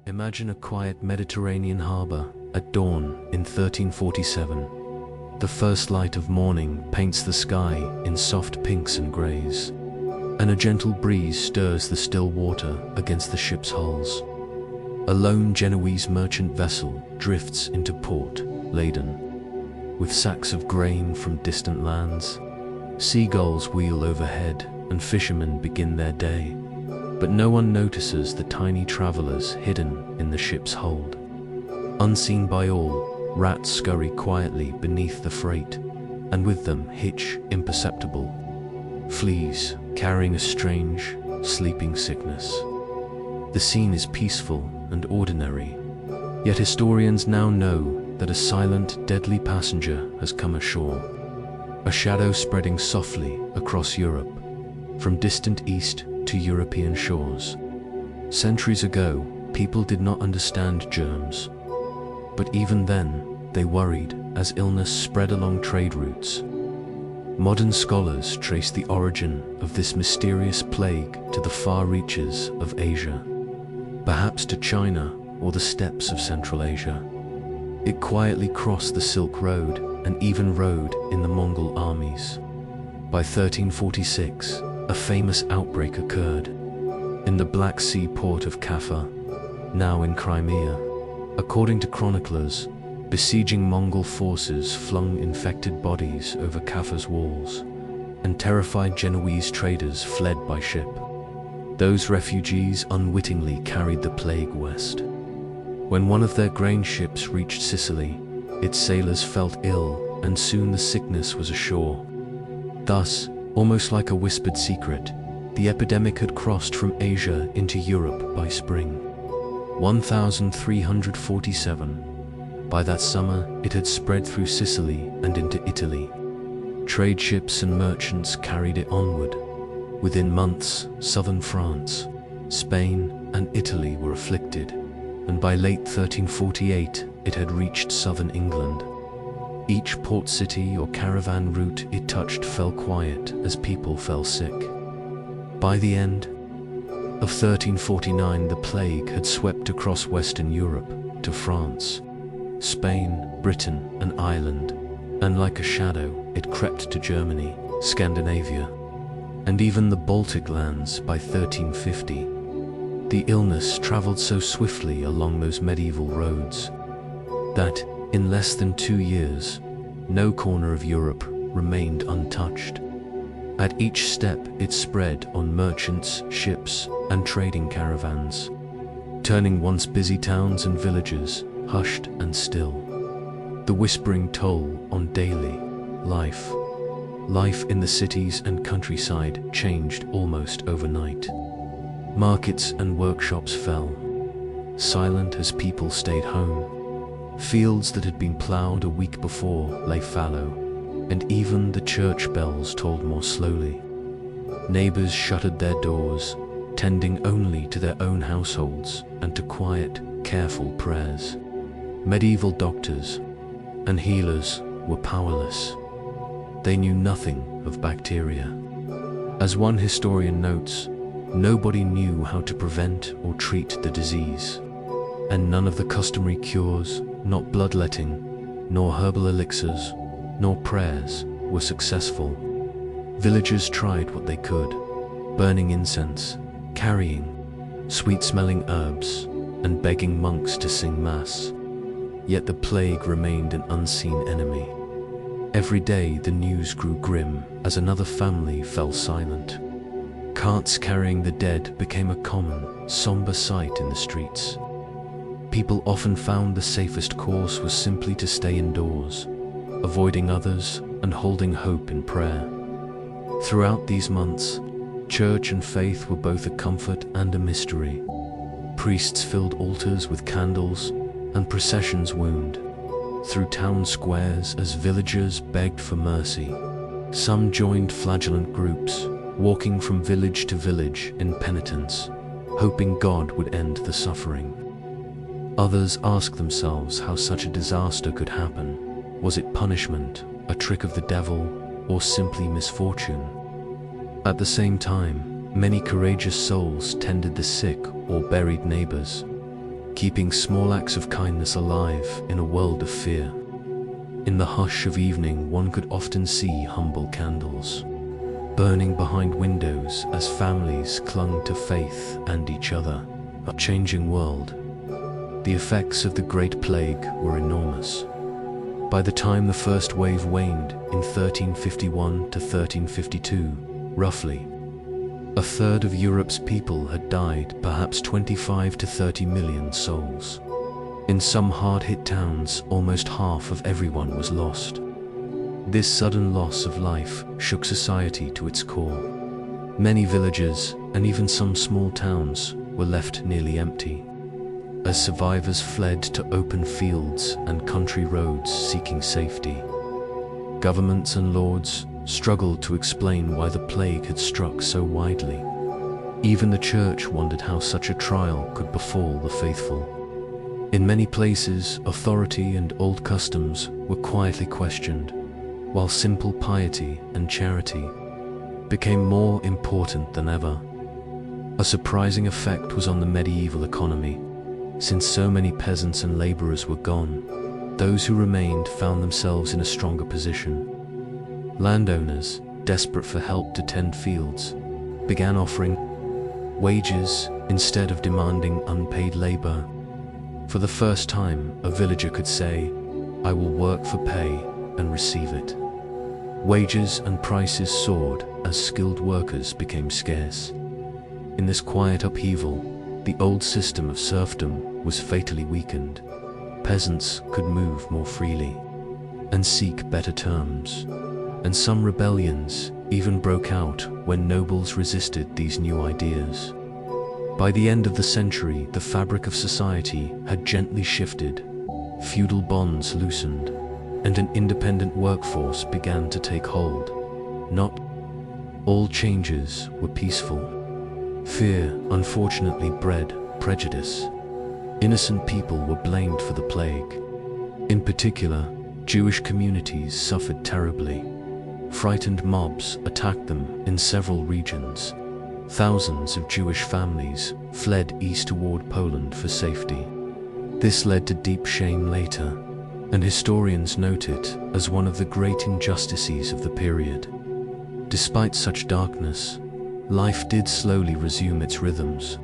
Imagine a quiet Mediterranean harbor at dawn in 1347. The first light of morning paints the sky in soft pinks and grays, and a gentle breeze stirs the still water against the ship's hulls. A lone Genoese merchant vessel drifts into port, laden with sacks of grain from distant lands. Seagulls wheel overhead, and fishermen begin their day. But no one notices the tiny travelers hidden in the ship's hold. Unseen by all, rats scurry quietly beneath the freight, and with them hitch imperceptible fleas carrying a strange, sleeping sickness. The scene is peaceful and ordinary, yet historians now know that a silent, deadly passenger has come ashore, a shadow spreading softly across Europe, from distant east to European shores. Centuries ago, people did not understand germs, but even then, they worried as illness spread along trade routes. Modern scholars trace the origin of this mysterious plague to the far reaches of Asia, perhaps to China or the steppes of Central Asia. It quietly crossed the Silk Road and even rode in the Mongol armies. By 1346, a famous outbreak occurred in the Black Sea port of Kaffa, now in Crimea. According to chroniclers, besieging Mongol forces flung infected bodies over Kaffa's walls, and terrified Genoese traders fled by ship. Those refugees unwittingly carried the plague west. When one of their grain ships reached Sicily, its sailors felt ill, and soon the sickness was ashore. Thus, almost like a whispered secret, the epidemic had crossed from Asia into Europe by spring 1347. By that summer, it had spread through Sicily and into Italy. Trade ships and merchants carried it onward. Within months, southern France, Spain, and Italy were afflicted, and by late 1348, it had reached southern England. Each port city or caravan route it touched fell quiet as people fell sick. By the end of 1349, the plague had swept across Western Europe to France, Spain, Britain, and Ireland, and like a shadow, it crept to Germany, Scandinavia, and even the Baltic lands by 1350. The illness traveled so swiftly along those medieval roads that, in less than 2 years, no corner of Europe remained untouched. At each step, it spread on merchants, ships, and trading caravans, turning once busy towns and villages hushed and still. The whispering toll on daily life. Life in the cities and countryside changed almost overnight. Markets and workshops fell, silent as people stayed home. Fields that had been plowed a week before lay fallow, and even the church bells tolled more slowly. Neighbors shuttered their doors, tending only to their own households and to quiet, careful prayers. Medieval doctors and healers were powerless. They knew nothing of bacteria. As one historian notes, nobody knew how to prevent or treat the disease, and none of the customary cures, not bloodletting, nor herbal elixirs, nor prayers, were successful. Villagers tried what they could, burning incense, carrying sweet-smelling herbs, and begging monks to sing mass. Yet the plague remained an unseen enemy. Every day the news grew grim as another family fell silent. Carts carrying the dead became a common, somber sight in the streets. People often found the safest course was simply to stay indoors, avoiding others and holding hope in prayer. Throughout these months, church and faith were both a comfort and a mystery. Priests filled altars with candles, and processions wound through town squares as villagers begged for mercy. Some joined flagellant groups, walking from village to village in penitence, hoping God would end the suffering. Others asked themselves how such a disaster could happen. Was it punishment, a trick of the devil, or simply misfortune? At the same time, many courageous souls tended the sick or buried neighbors, keeping small acts of kindness alive in a world of fear. In the hush of evening, one could often see humble candles burning behind windows as families clung to faith and each other. A changing world. The effects of the Great Plague were enormous. By the time the first wave waned in 1351 to 1352, roughly a third of Europe's people had died, perhaps 25 to 30 million souls. In some hard-hit towns, almost half of everyone was lost. This sudden loss of life shook society to its core. Many villages, and even some small towns, were left nearly empty, as survivors fled to open fields and country roads seeking safety. Governments and lords struggled to explain why the plague had struck so widely. Even the church wondered how such a trial could befall the faithful. In many places, authority and old customs were quietly questioned, while simple piety and charity became more important than ever. A surprising effect was on the medieval economy. Since so many peasants and laborers were gone, those who remained found themselves in a stronger position. Landowners, desperate for help to tend fields, began offering wages instead of demanding unpaid labor. For the first time, a villager could say, "I will work for pay and receive it." Wages and prices soared as skilled workers became scarce. In this quiet upheaval, the old system of serfdom was fatally weakened. Peasants could move more freely and seek better terms, and some rebellions even broke out when nobles resisted these new ideas. By the end of the century, the fabric of society had gently shifted, feudal bonds loosened, and an independent workforce began to take hold. Not all changes were peaceful. Fear, unfortunately, bred prejudice. Innocent people were blamed for the plague. In particular, Jewish communities suffered terribly. Frightened mobs attacked them in several regions. Thousands of Jewish families fled east toward Poland for safety. This led to deep shame later, and historians note it as one of the great injustices of the period. Despite such darkness, life did slowly resume its rhythms.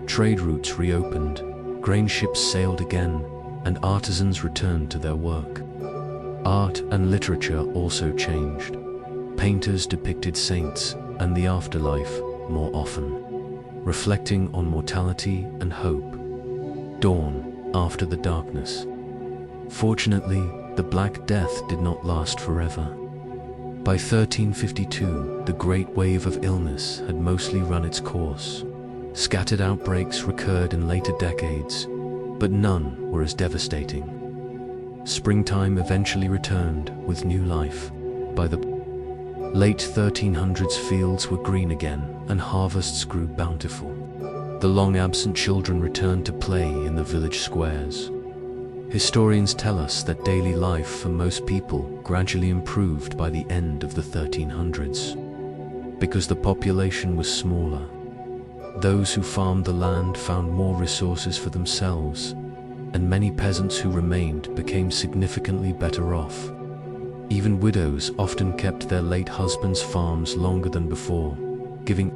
Trade routes reopened, grain ships sailed again, and artisans returned to their work. Art and literature also changed. Painters depicted saints and the afterlife more often, reflecting on mortality and hope. Dawn after the darkness. Fortunately, the Black Death did not last forever. By 1352, the great wave of illness had mostly run its course. Scattered outbreaks recurred in later decades, but none were as devastating. Springtime eventually returned with new life. By the late 1300s, fields were green again and harvests grew bountiful. The long-absent children returned to play in the village squares. Historians tell us that daily life for most people gradually improved by the end of the 1300s. Because the population was smaller, those who farmed the land found more resources for themselves, and many peasants who remained became significantly better off. Even widows often kept their late husbands' farms longer than before, giving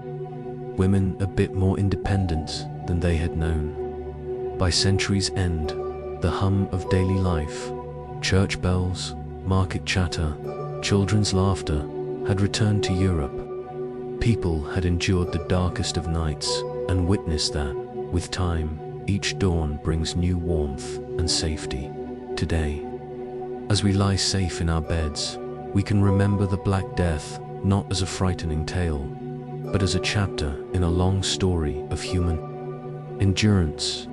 women a bit more independence than they had known. By century's end, the hum of daily life, church bells, market chatter, children's laughter, had returned to Europe. People had endured the darkest of nights and witnessed that, with time, each dawn brings new warmth and safety. Today, as we lie safe in our beds, we can remember the Black Death not as a frightening tale, but as a chapter in a long story of human endurance.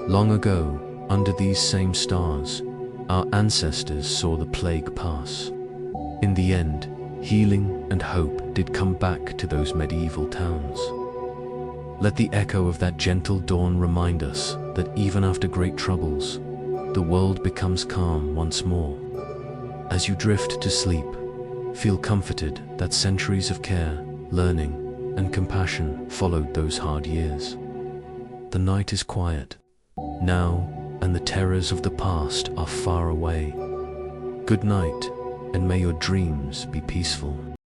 Long ago, under these same stars, our ancestors saw the plague pass. In the end, healing and hope did come back to those medieval towns. Let the echo of that gentle dawn remind us that even after great troubles, the world becomes calm once more. As you drift to sleep, feel comforted that centuries of care, learning, and compassion followed those hard years. The night is quiet, now, and the terrors of the past are far away. Good night, and may your dreams be peaceful.